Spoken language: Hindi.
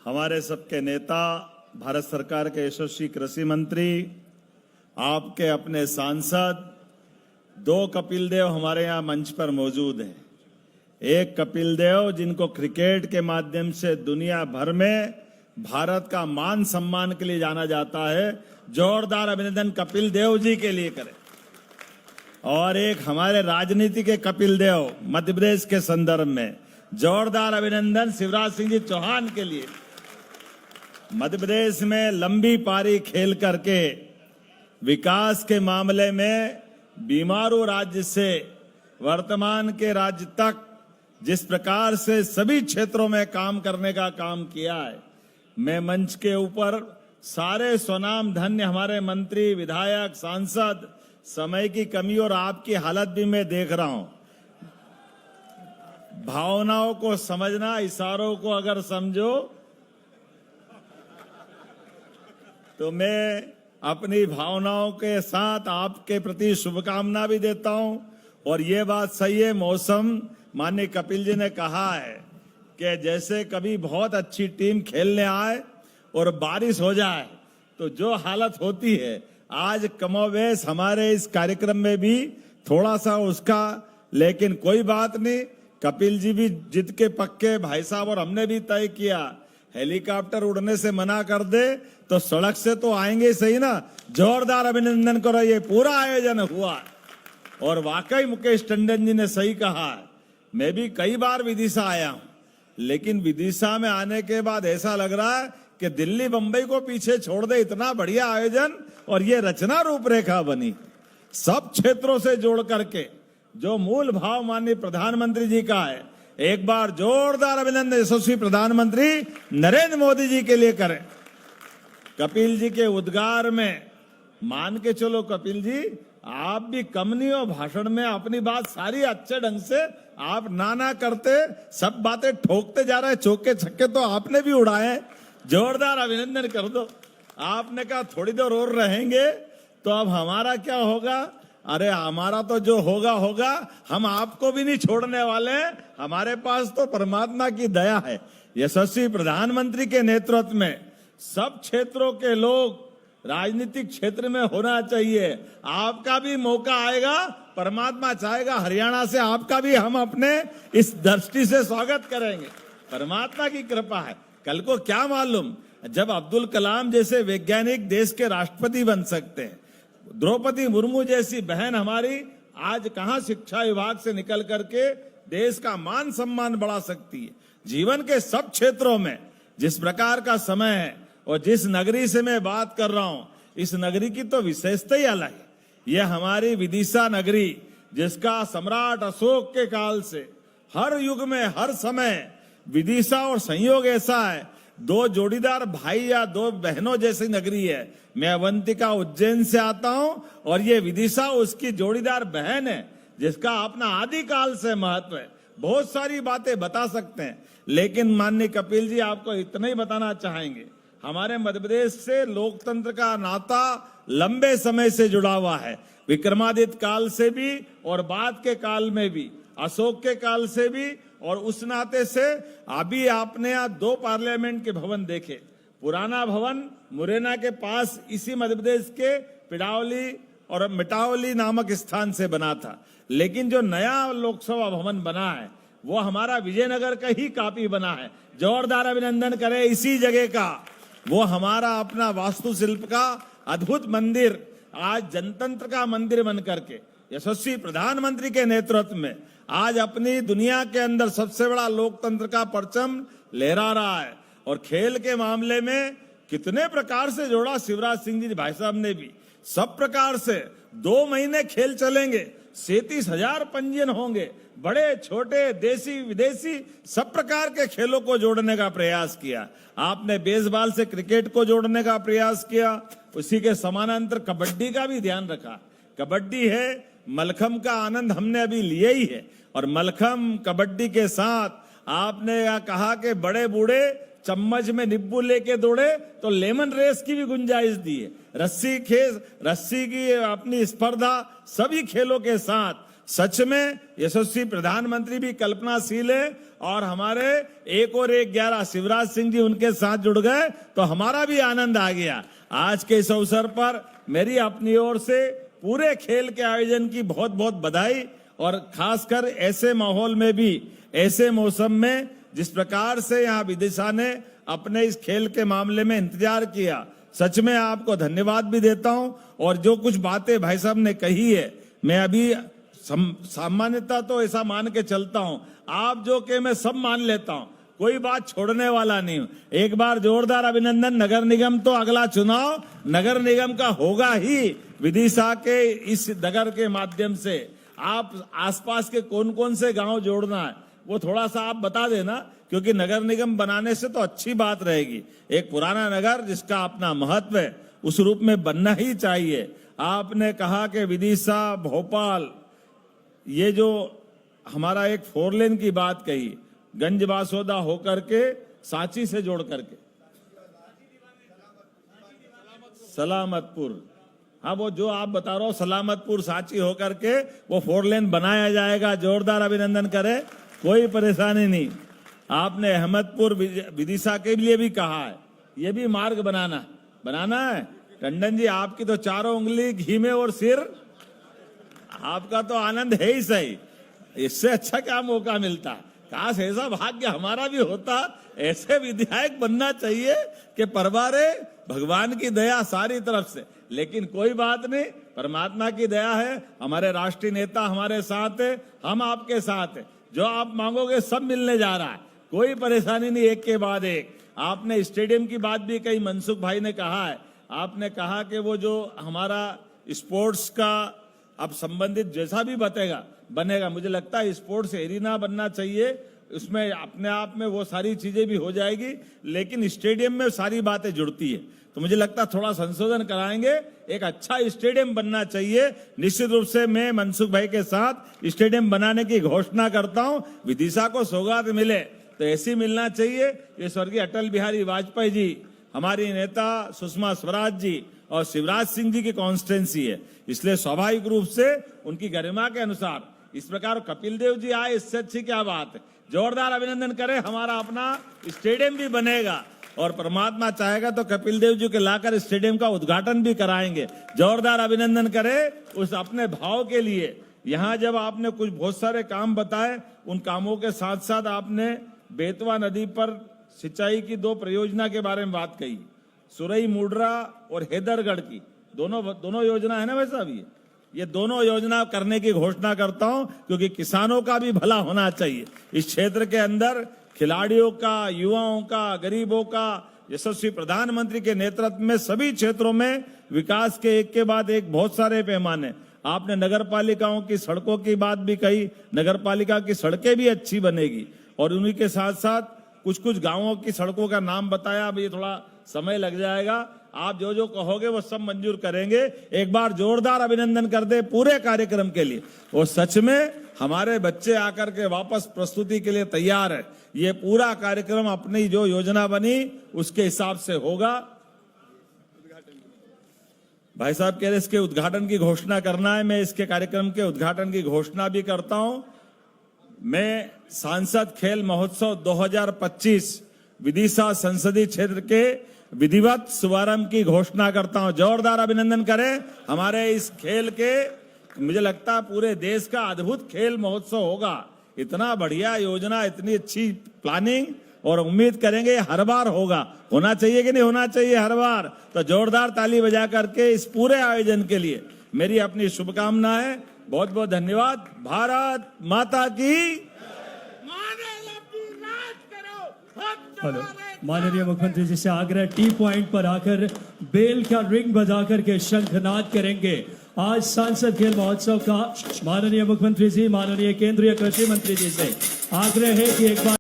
हमारे सबके नेता, भारत सरकार के यशस्वी कृषि मंत्री, आपके अपने सांसद, दो कपिल देव हमारे यहाँ मंच पर मौजूद हैं। एक कपिल देव जिनको क्रिकेट के माध्यम से दुनिया भर में भारत का मान सम्मान के लिए जाना जाता है, जोरदार अभिनंदन कपिल देव जी के लिए करें। और एक हमारे राजनीति के कपिल देव मध्य प्रदेश के संदर्भ में जोरदार अभिनंदन शिवराज सिंह जी चौहान के लिए। मध्य प्रदेश में लंबी पारी खेल करके विकास के मामले में बीमारू राज्य से वर्तमान के राज्य तक जिस प्रकार से सभी क्षेत्रों में काम करने का काम किया है, मैं मंच के ऊपर सारे स्वनाम धन्य हमारे मंत्री, विधायक, सांसद, समय की कमी और आपकी हालत भी मैं देख रहा हूं। भावनाओं को समझना, इशारों को अगर समझो तो मैं अपनी भावनाओं के साथ आपके प्रति शुभकामना भी देता हूं। और ये बात सही है, मौसम माननीय कपिल जी ने कहा है कि जैसे कभी बहुत अच्छी टीम खेलने आए और बारिश हो जाए तो जो हालत होती है, आज कमोबेश हमारे इस कार्यक्रम में भी थोड़ा सा उसका, लेकिन कोई बात नहीं। कपिल जी भी जिद के पक्के भाई साहब, और हमने भी तय किया हेलीकॉप्टर उड़ने से मना कर दे तो सड़क से तो आएंगे सही ना। जोरदार अभिनंदन करो, ये पूरा आयोजन हुआ। और वाकई मुकेश टंडन जी ने सही कहा है, मैं भी कई बार विदिशा आया हूं, लेकिन विदिशा में आने के बाद ऐसा लग रहा है कि दिल्ली बंबई को पीछे छोड़ दे, इतना बढ़िया आयोजन। और ये रचना रूपरेखा बनी सब क्षेत्रों से जोड़ करके, जो मूल भाव माननीय प्रधानमंत्री जी का है। एक बार जोरदार अभिनंदन यशस्वी प्रधानमंत्री नरेंद्र मोदी जी के लिए करें। कपिल जी के उद्गार में मान के चलो, कपिल जी आप भी कम नहीं हो भाषण में, अपनी बात सारी अच्छे ढंग से आप ना करते, सब बातें ठोकते जा रहे हैं, चौके छक्के तो आपने भी उड़ाए। जोरदार अभिनंदन कर दो। आपने कहा थोड़ी देर और रहेंगे तो अब हमारा क्या होगा? अरे हमारा तो जो होगा होगा, हम आपको भी नहीं छोड़ने वाले। हमारे पास तो परमात्मा की दया है। यशस्वी प्रधानमंत्री के नेतृत्व में सब क्षेत्रों के लोग राजनीतिक क्षेत्र में होना चाहिए। आपका भी मौका आएगा, परमात्मा चाहेगा हरियाणा से आपका भी हम अपने इस दृष्टि से स्वागत करेंगे। परमात्मा की कृपा है। कल को क्या मालूम, जब अब्दुल कलाम जैसे वैज्ञानिक देश के राष्ट्रपति बन सकते हैं, द्रौपदी मुर्मू जैसी बहन हमारी आज कहां शिक्षा विभाग से निकल करके देश का मान सम्मान बढ़ा सकती है। जीवन के सब क्षेत्रों में जिस प्रकार का समय है और जिस नगरी से मैं बात कर रहा हूं, इस नगरी की तो विशेषता ही अलग है। यह हमारी विदिशा नगरी, जिसका सम्राट अशोक के काल से हर युग में हर समय विदिशा और संयोग ऐसा है, दो जोड़ीदार भाई या दो बहनों जैसी नगरी है। मैं अवंतिका उज्जैन से आता हूं और ये विदिशा उसकी जोड़ीदार बहन है, जिसका अपना आदिकाल से महत्व है। बहुत सारी बातें बता सकते हैं, लेकिन माननीय कपिल जी आपको इतना ही बताना चाहेंगे, हमारे मध्य प्रदेश से लोकतंत्र का नाता लंबे समय से जुड़ा हुआ है। विक्रमादित्य काल से भी और बाद के काल में भी, अशोक के काल से भी। और उस नाते से अभी आपने यहाँ दो पार्लियामेंट के भवन देखे। पुराना भवन मुरैना के पास इसी मध्य प्रदेश के पिडावली और मिटावली नामक स्थान से बना था, लेकिन जो नया लोकसभा भवन बना है वो हमारा विजयनगर का ही कॉपी बना है। जोरदार अभिनंदन करें इसी जगह का। वो हमारा अपना वास्तुशिल्प का अद्भुत मंदिर आज जनतंत्र का मंदिर बन करके यशस्वी प्रधानमंत्री के नेतृत्व में आज अपनी दुनिया के अंदर सबसे बड़ा लोकतंत्र का परचम लहरा रहा है। और खेल के मामले में कितने प्रकार से जोड़ा शिवराज सिंह जी भाई साहब ने भी, सब प्रकार से 2 महीने खेल चलेंगे, 37,000 पंजीयन होंगे, बड़े छोटे देसी विदेशी सब प्रकार के खेलों को जोड़ने का प्रयास किया। आपने बेसबॉल से क्रिकेट को जोड़ने का प्रयास किया, उसी के समानांतर कबड्डी का भी ध्यान रखा। कबड्डी है, मलखम का आनंद हमने अभी लिया ही है। और मलखम कबड्डी के साथ आपने यह कहा कि बड़े बूढ़े चम्मच में नींबू लेके दौड़े तो लेमन रेस की भी गुंजाइश दी है। रस्सी की अपनी स्पर्धा, सभी खेलों के साथ सच में यशस्वी प्रधानमंत्री भी कल्पनाशील है और हमारे 1 और 1 11 शिवराज सिंह जी उनके साथ जुड़ गए तो हमारा भी आनंद आ गया। आज के इस अवसर पर मेरी अपनी ओर से पूरे खेल के आयोजन की बहुत बहुत बधाई और खासकर ऐसे माहौल में भी, ऐसे मौसम में जिस प्रकार से यहाँ विदिशा ने अपने इस खेल के मामले में इंतजार किया, सच में आपको धन्यवाद भी देता हूं। और जो कुछ बातें भाई साहब ने कही है, मैं अभी सामान्यता तो ऐसा मान के चलता हूं, आप जो के मैं सब मान लेता हूं, कोई बात छोड़ने वाला नहीं हूं। एक बार जोरदार अभिनंदन। नगर निगम तो अगला चुनाव नगर निगम का होगा ही। विदिशा के इस नगर के माध्यम से आप आसपास के कौन कौन से गांव जोड़ना है वो थोड़ा सा आप बता देना, क्योंकि नगर निगम बनाने से तो अच्छी बात रहेगी। एक पुराना नगर जिसका अपना महत्व है उस रूप में बनना ही चाहिए। आपने कहा कि विदिशा भोपाल, ये जो हमारा एक 4 लेन की बात कही, गंज बासोदा होकर के सांची से जोड़ करके सलामतपुर, हाँ वो जो आप बता रहे हो सलामतपुर सांची होकर के वो 4 लेन बनाया जाएगा। जोरदार अभिनंदन करें, कोई परेशानी नहीं। आपने अहमदपुर विदिशा के लिए भी कहा है, ये भी मार्ग बनाना है। टंडन जी आपकी तो चारों उंगली घी में और सिर, आपका तो आनंद है ही सही। इससे अच्छा क्या मौका मिलता, काश ऐसा भाग्य हमारा भी होता। ऐसे विधायक बनना चाहिए कि परवारे भगवान की दया सारी तरफ से। लेकिन कोई बात नहीं, परमात्मा की दया है, हमारे राष्ट्रीय नेता हमारे साथ है, हम आपके साथ है। जो आप मांगोगे सब मिलने जा रहा है, कोई परेशानी नहीं। एक के बाद एक आपने स्टेडियम की बात भी कही, मनसुख भाई ने कहा है, आपने कहा कि वो जो हमारा स्पोर्ट्स का अब संबंधित जैसा भी बनेगा, मुझे लगता है स्पोर्ट्स एरिना बनना चाहिए, उसमें अपने आप में वो सारी चीजें भी हो जाएगी, लेकिन स्टेडियम में सारी बातें जुड़ती है। तो मुझे लगता है थोड़ा संशोधन कराएंगे, एक अच्छा स्टेडियम बनना चाहिए। निश्चित रूप से मैं मनसुख भाई के साथ स्टेडियम बनाने की घोषणा करता हूं। विदिशा को सौगात मिले तो ऐसी मिलना चाहिए। ये स्वर्गीय अटल बिहारी वाजपेयी जी, हमारी नेता सुषमा स्वराज जी और शिवराज सिंह जी की कॉन्स्टिट्यूंसी है, इसलिए स्वाभाविक रूप से उनकी गरिमा के अनुसार इस प्रकार कपिल देव जी आए, इससे अच्छी क्या बात है। जोरदार अभिनंदन करें, हमारा अपना स्टेडियम भी बनेगा और परमात्मा चाहेगा तो कपिल देव जी के लाकर स्टेडियम का उद्घाटन भी कराएंगे। जोरदार अभिनंदन करें उस अपने भाव के लिए। यहाँ जब आपने कुछ बहुत सारे काम बताए, उन कामों के साथ साथ आपने बेतवा नदी पर सिंचाई की 2 परियोजना के बारे में बात कही, सुरई मुड्रा और हैदरगढ़ की दोनों योजना है ना वैसा भी, ये दोनों योजना करने की घोषणा करता हूं, क्योंकि किसानों का भी भला होना चाहिए। इस क्षेत्र के अंदर खिलाड़ियों का, युवाओं का, गरीबों का यशस्वी प्रधानमंत्री के नेतृत्व में सभी क्षेत्रों में विकास के एक के बाद एक बहुत सारे पैमाने। आपने नगर पालिकाओं की सड़कों की बात भी कही, नगर पालिका की सड़कें भी अच्छी बनेगी और उन्हीं के साथ साथ कुछ गांवों की सड़कों का नाम बताया, अब ये थोड़ा समय लग जाएगा। आप जो जो कहोगे वो सब मंजूर करेंगे। एक बार जोरदार अभिनंदन कर दे पूरे कार्यक्रम के लिए। और सच में हमारे बच्चे आकर के वापस प्रस्तुति के लिए तैयार है। ये पूरा कार्यक्रम अपनी जो योजना बनी उसके हिसाब से होगा। भाई साहब कह रहे इसके उद्घाटन की घोषणा करना है, मैं इसके कार्यक्रम के उद्घाटन की घोषणा भी करता हूं। मैं सांसद खेल महोत्सव 2025 विदिशा संसदीय क्षेत्र के विधिवत शुभारंभ की घोषणा करता हूं। जोरदार अभिनंदन करें हमारे इस खेल के। मुझे लगता है पूरे देश का अद्भुत खेल महोत्सव होगा। इतना बढ़िया योजना, इतनी अच्छी प्लानिंग, और उम्मीद करेंगे हर बार होगा। होना चाहिए कि नहीं होना चाहिए हर बार? तो जोरदार ताली बजा करके इस पूरे आयोजन के लिए मेरी अपनी शुभकामनाएं। बहुत बहुत धन्यवाद। भारत माता की। हेलो, माननीय मुख्यमंत्री जी से आग्रह, टी पॉइंट पर आकर बेल का रिंग बजा करके शंखनाद करेंगे। आज सांसद खेल महोत्सव का माननीय मुख्यमंत्री जी, माननीय केंद्रीय कृषि मंत्री जी से आग्रह है कि एक बार